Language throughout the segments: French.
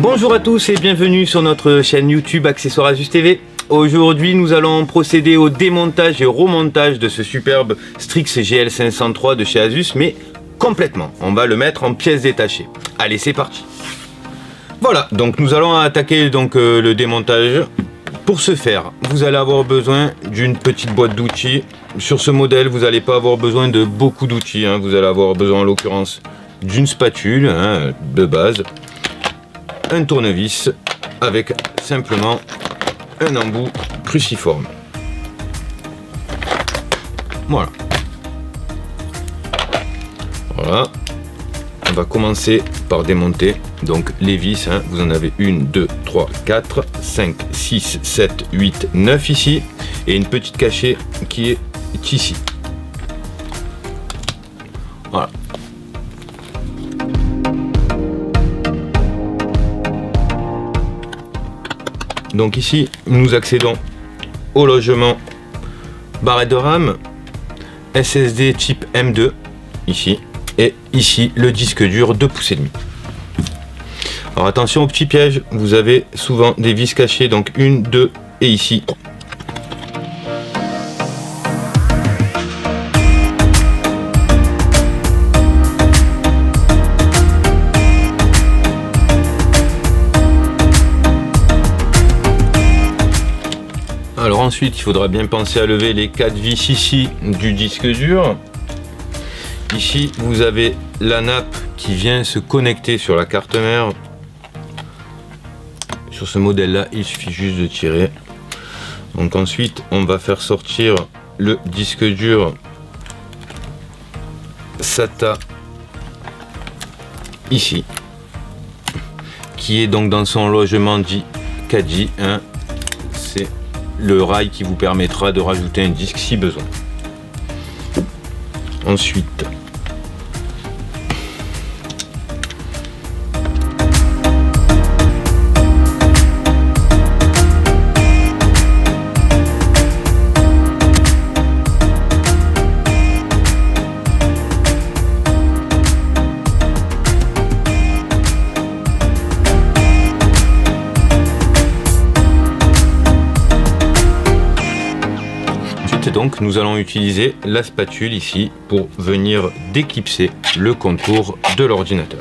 Bonjour à tous et bienvenue sur notre chaîne YouTube Accessoires Asus TV. Aujourd'hui nous allons procéder au démontage et au remontage de ce superbe Strix GL503 de chez Asus, mais complètement. On va le mettre en pièces détachées. Allez, c'est parti. Voilà, donc nous allons attaquer le démontage. Pour ce faire, vous allez avoir besoin d'une petite boîte d'outils. Sur ce modèle, vous n'allez pas avoir besoin de beaucoup d'outils. Vous allez avoir besoin en l'occurrence d'une spatule de base, un tournevis avec simplement un embout cruciforme. Voilà. On va commencer par démonter donc les vis. Vous en avez 1, 2, 3, 4, 5, 6, 7, 8, 9 ici. Et une petite cachée qui est ici. Voilà. Donc ici, nous accédons au logement barrette de RAM, SSD type M2, ici, et ici le disque dur 2,5 pouces. Alors attention au petit piège, vous avez souvent des vis cachées, donc 1, 2 et ici. Alors ensuite, il faudra bien penser à lever les 4 vis ici du disque dur. Ici, vous avez la nappe qui vient se connecter sur la carte mère. Sur ce modèle-là, il suffit juste de tirer. Donc ensuite, on va faire sortir le disque dur SATA ici, qui est donc dans son logement dit Kadji. C'est le rail qui vous permettra de rajouter un disque si besoin. Ensuite, donc nous allons utiliser la spatule ici pour venir déclipser le contour de l'ordinateur.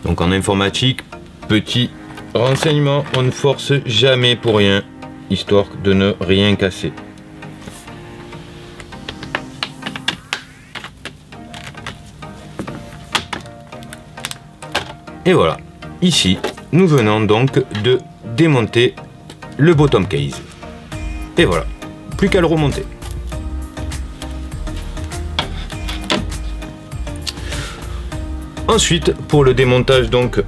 Donc en informatique, petit renseignement, on ne force jamais pour rien, histoire de ne rien casser. Et voilà, ici, nous venons donc de démonter le bottom case. Et voilà, plus qu'à le remonter. Ensuite, pour le démontage donc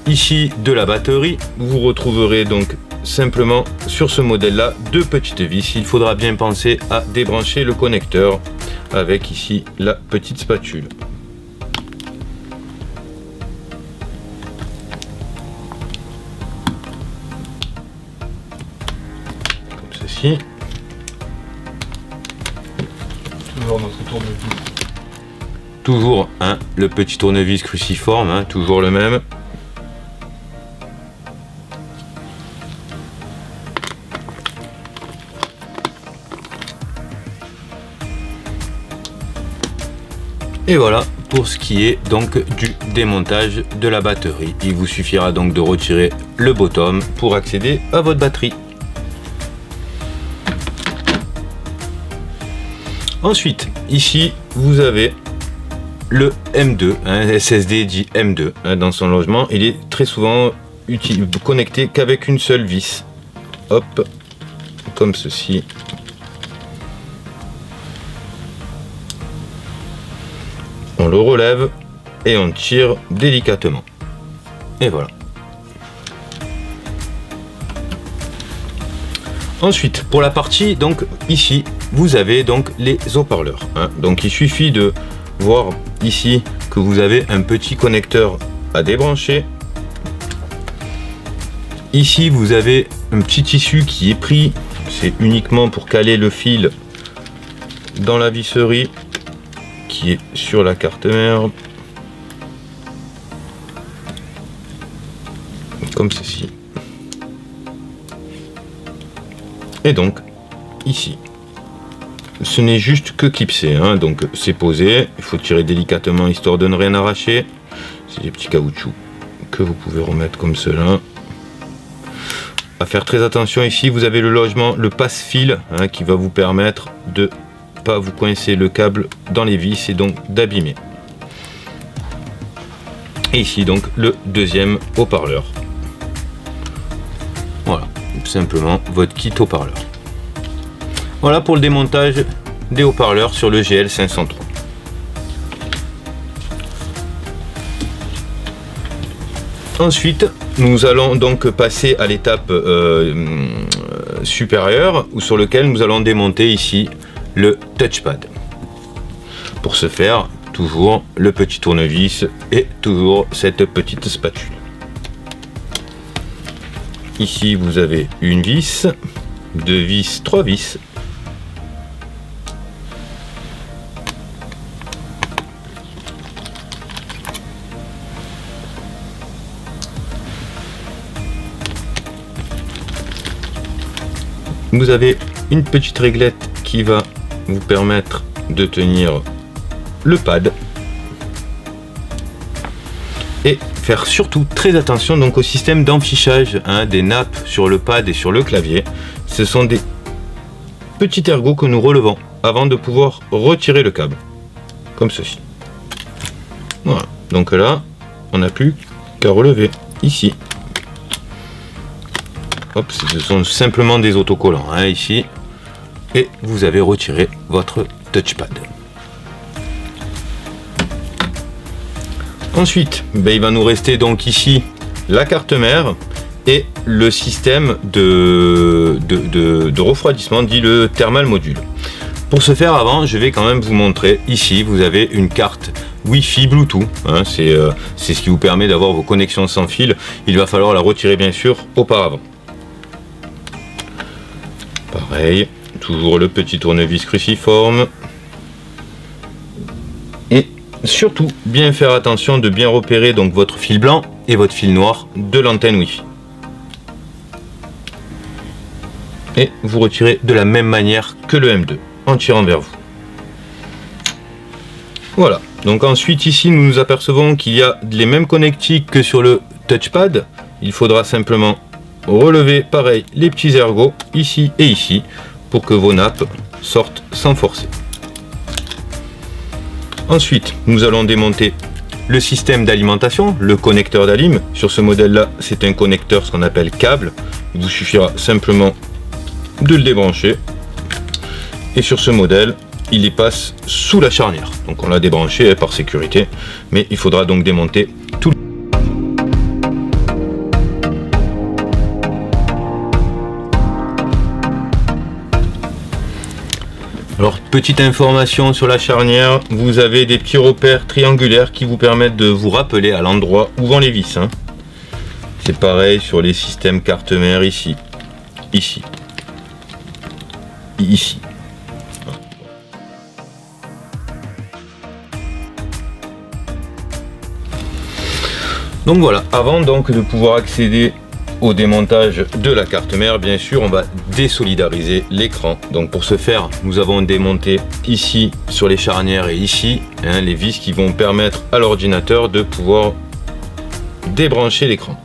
ici de la batterie, vous retrouverez donc simplement sur ce modèle-là 2 petites vis. Il faudra bien penser à débrancher le connecteur avec ici la petite spatule. Toujours notre tournevis. Toujours le petit tournevis cruciforme, toujours le même. Et voilà pour ce qui est donc du démontage de la batterie. Il vous suffira donc de retirer le bottom pour accéder à votre batterie. Ensuite, ici, vous avez le M2, SSD dit M2 dans son logement. Il est très souvent connecté qu'avec une seule vis. Hop, comme ceci. On le relève et on tire délicatement. Et voilà. Ensuite, pour la partie, donc ici, vous avez donc les haut-parleurs. Donc il suffit de voir ici que vous avez un petit connecteur à débrancher. Ici, vous avez un petit tissu qui est pris. C'est uniquement pour caler le fil dans la visserie qui est sur la carte mère. Comme ceci. Et donc, ici. Ce n'est juste que clipsé, hein, donc c'est posé. Il faut tirer délicatement histoire de ne rien arracher. C'est des petits caoutchoucs que vous pouvez remettre comme cela. À faire très attention ici, vous avez le logement, le passe-fil, hein, qui va vous permettre de pas vous coincer le câble dans les vis et donc d'abîmer. Et ici donc le deuxième haut-parleur. Voilà, tout simplement votre kit haut-parleur. Voilà pour le démontage des haut-parleurs sur le GL503. Ensuite, nous allons donc passer à l'étape supérieure, sur lequel nous allons démonter ici le touchpad. Pour ce faire, toujours le petit tournevis et toujours cette petite spatule. Ici, vous avez une vis, deux vis, trois vis. Vous avez une petite réglette qui va vous permettre de tenir le pad et faire surtout très attention donc au système d'enfichage, hein, des nappes sur le pad et sur le clavier. Ce sont des petits ergots que nous relevons avant de pouvoir retirer le câble, comme ceci. Voilà, donc là on n'a plus qu'à relever ici. Hop, ce sont simplement des autocollants, hein, ici, et vous avez retiré votre touchpad. Ensuite, il va nous rester donc ici la carte mère et le système de refroidissement, dit le thermal module. Pour ce faire, avant, je vais quand même vous montrer. Ici, vous avez une carte Wi-Fi Bluetooth, hein, c'est ce qui vous permet d'avoir vos connexions sans fil. Il va falloir la retirer bien sûr auparavant. Pareil, toujours le petit tournevis cruciforme. Et surtout, bien faire attention de bien repérer donc votre fil blanc et votre fil noir de l'antenne Wi-Fi. Et vous retirez de la même manière que le M2, en tirant vers vous. Voilà, donc ensuite ici nous nous apercevons qu'il y a les mêmes connectiques que sur le touchpad. Il faudra simplement relever pareil les petits ergots ici et ici pour que vos nappes sortent sans forcer. Ensuite, nous allons démonter le système d'alimentation, le connecteur d'alim. Sur ce modèle là, c'est un connecteur, ce qu'on appelle câble. Il vous suffira simplement de le débrancher, et sur ce modèle il y passe sous la charnière, donc on l'a débranché par sécurité, mais il faudra donc démonter tout. Alors, petite information sur la charnière, vous avez des petits repères triangulaires qui vous permettent de vous rappeler à l'endroit où vont les vis, hein. C'est pareil sur les systèmes carte mère, ici, ici, ici. Donc voilà, avant donc de pouvoir accéder au démontage de la carte mère, bien sûr, on va désolidariser l'écran. Donc pour ce faire, nous avons démonté ici sur les charnières et ici, hein, les vis qui vont permettre à l'ordinateur de pouvoir débrancher l'écran.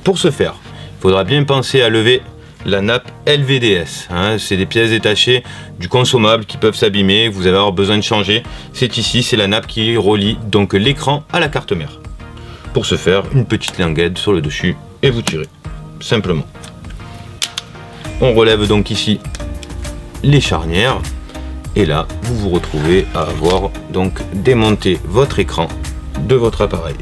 Pour ce faire, il faudra bien penser à lever la nappe LVDS, hein, c'est des pièces détachées du consommable qui peuvent s'abîmer, vous allez avoir besoin de changer. C'est ici, c'est la nappe qui relie donc l'écran à la carte mère. Pour ce faire, une petite languette sur le dessus et vous tirez simplement. On relève donc ici les charnières et là vous vous retrouvez à avoir donc démonté votre écran de votre appareil.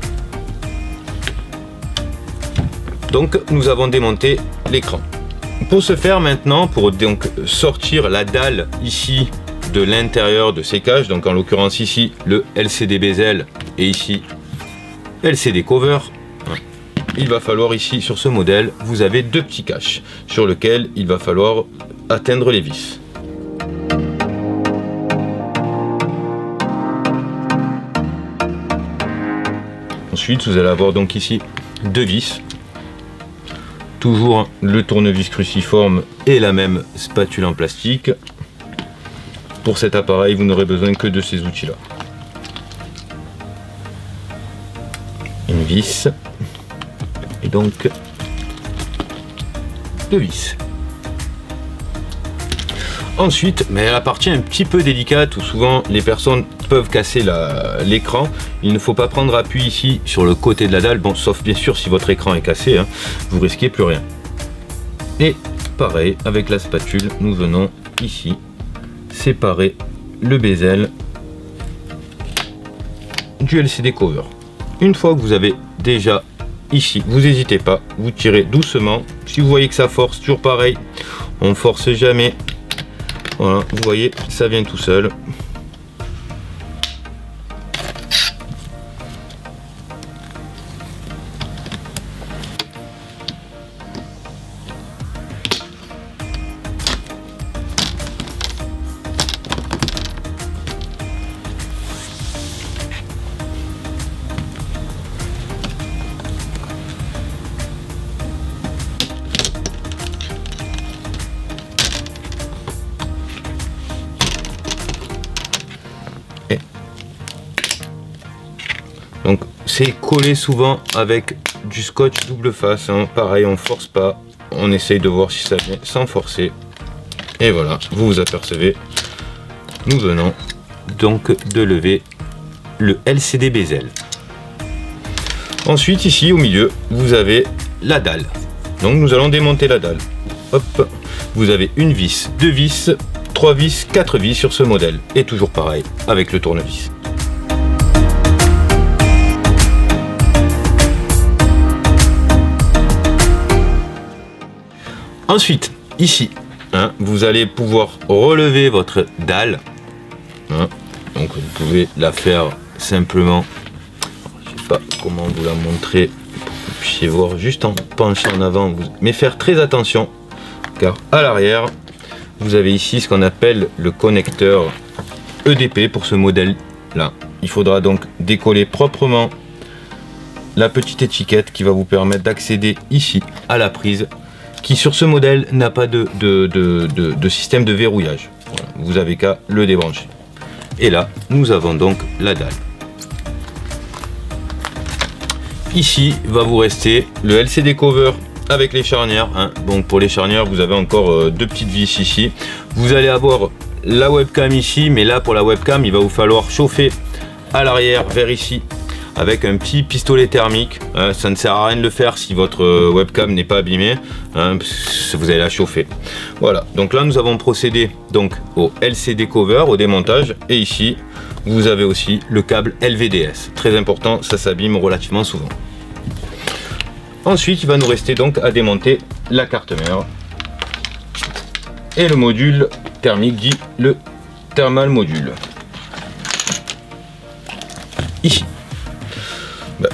Donc nous avons démonté l'écran. Pour ce faire maintenant, pour donc sortir la dalle ici de l'intérieur de ces caches, donc en l'occurrence ici le LCD bezel et ici LCD cover, il va falloir ici sur ce modèle, vous avez deux petits caches sur lesquels il va falloir atteindre les vis. Ensuite, vous allez avoir donc ici 2 vis. Toujours le tournevis cruciforme et la même spatule en plastique. Pour cet appareil, vous n'aurez besoin que de ces outils-là. Une vis et donc 2 vis. Ensuite, mais la partie un petit peu délicate où souvent les personnes peuvent casser l'écran, il ne faut pas prendre appui ici sur le côté de la dalle, bon, sauf bien sûr si votre écran est cassé, hein, vous risquez plus rien. Et pareil, avec la spatule, nous venons ici séparer le bezel du LCD cover. Une fois que vous avez déjà ici, vous n'hésitez pas, vous tirez doucement. Si vous voyez que ça force, toujours pareil, on force jamais. Voilà, vous voyez, ça vient tout seul. Donc c'est collé souvent avec du scotch double face, hein. Pareil, on force pas, on essaye de voir si ça vient sans forcer. Et voilà, vous vous apercevez, nous venons donc de lever le LCD bezel. Ensuite ici au milieu, vous avez la dalle. Donc nous allons démonter la dalle. Hop, vous avez une vis, 2 vis, 3 vis, 4 vis sur ce modèle. Et toujours pareil avec le tournevis. Ensuite, ici, hein, vous allez pouvoir relever votre dalle. Hein, donc vous pouvez la faire simplement. Je ne sais pas comment vous la montrer pour que vous puissiez voir juste en penchant en avant. Mais faire très attention, car à l'arrière, vous avez ici ce qu'on appelle le connecteur EDP pour ce modèle-là. Il faudra donc décoller proprement la petite étiquette qui va vous permettre d'accéder ici à la prise, qui sur ce modèle n'a pas de système de verrouillage. Voilà, vous avez qu'à le débrancher. Et là, nous avons donc la dalle. Ici, va vous rester le LCD cover avec les charnières. Hein. Donc pour les charnières, vous avez encore 2 petites vis ici. Vous allez avoir la webcam ici, mais là pour la webcam, il va vous falloir chauffer à l'arrière vers ici, avec un petit pistolet thermique. Ça ne sert à rien de le faire si votre webcam n'est pas abîmée, hein, vous allez la chauffer. Voilà, donc là nous avons procédé donc au LCD cover, au démontage, et ici vous avez aussi le câble LVDS. Très important, ça s'abîme relativement souvent. Ensuite il va nous rester donc à démonter la carte mère et le module thermique dit le thermal module. Ici.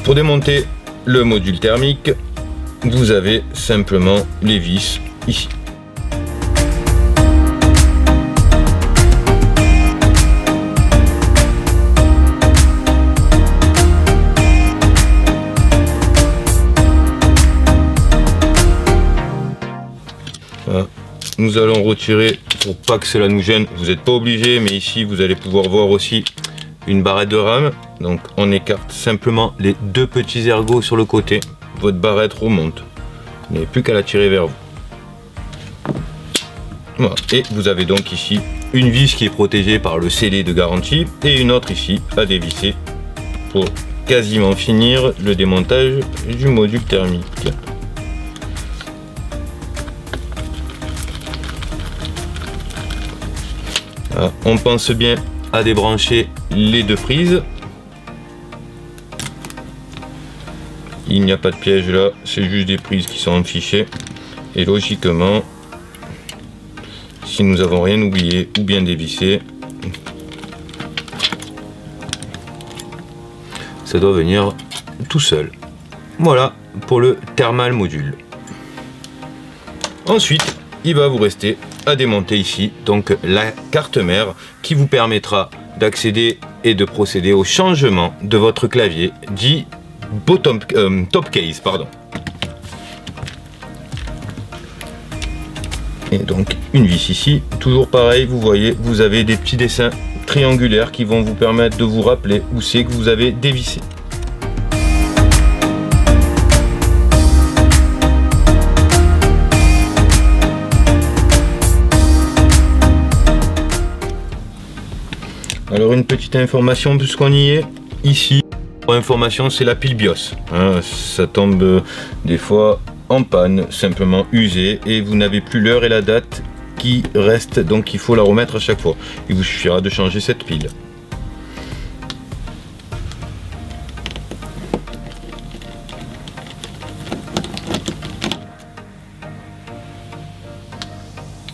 Pour démonter le module thermique, vous avez simplement les vis ici. Voilà. Nous allons retirer pour pas que cela nous gêne. Vous n'êtes pas obligé, mais ici vous allez pouvoir voir aussi une barrette de rame. Donc on écarte simplement les 2 petits ergots sur le côté. Votre barrette remonte. Vous n'avez plus qu'à la tirer vers vous. Voilà. Et vous avez donc ici une vis qui est protégée par le scellé de garantie et une autre ici à dévisser pour quasiment finir le démontage du module thermique. Voilà. On pense bien à débrancher les 2 prises. Il n'y a pas de piège là, c'est juste des prises qui sont fichées. Et logiquement, si nous avons rien oublié ou bien dévissé, ça doit venir tout seul. Voilà pour le thermal module. Ensuite, il va vous rester à démonter ici donc la carte mère qui vous permettra d'accéder et de procéder au changement de votre clavier dit top case, pardon. Et donc une vis ici, toujours pareil, vous voyez, vous avez des petits dessins triangulaires qui vont vous permettre de vous rappeler où c'est que vous avez dévissé. Alors une petite information puisqu'on y est, ici, pour information, c'est la pile BIOS. Hein, ça tombe des fois en panne, simplement usée, et vous n'avez plus l'heure et la date qui restent, donc il faut la remettre à chaque fois. Il vous suffira de changer cette pile.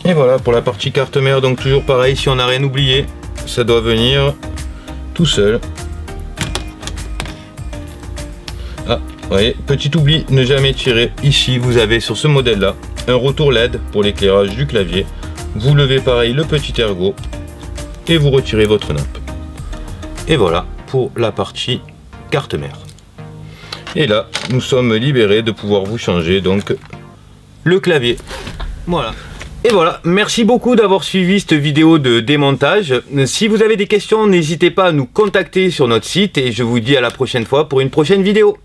Et voilà pour la partie carte mère, donc toujours pareil, si on n'a rien oublié, ça doit venir tout seul. Ah, vous voyez, petit oubli, ne jamais tirer. Ici, vous avez sur ce modèle-là un retour LED pour l'éclairage du clavier. Vous levez pareil le petit ergot et vous retirez votre nappe. Et voilà pour la partie carte mère. Et là, nous sommes libérés de pouvoir vous changer donc le clavier. Voilà. Et voilà, merci beaucoup d'avoir suivi cette vidéo de démontage. Si vous avez des questions, n'hésitez pas à nous contacter sur notre site et je vous dis à la prochaine fois pour une prochaine vidéo.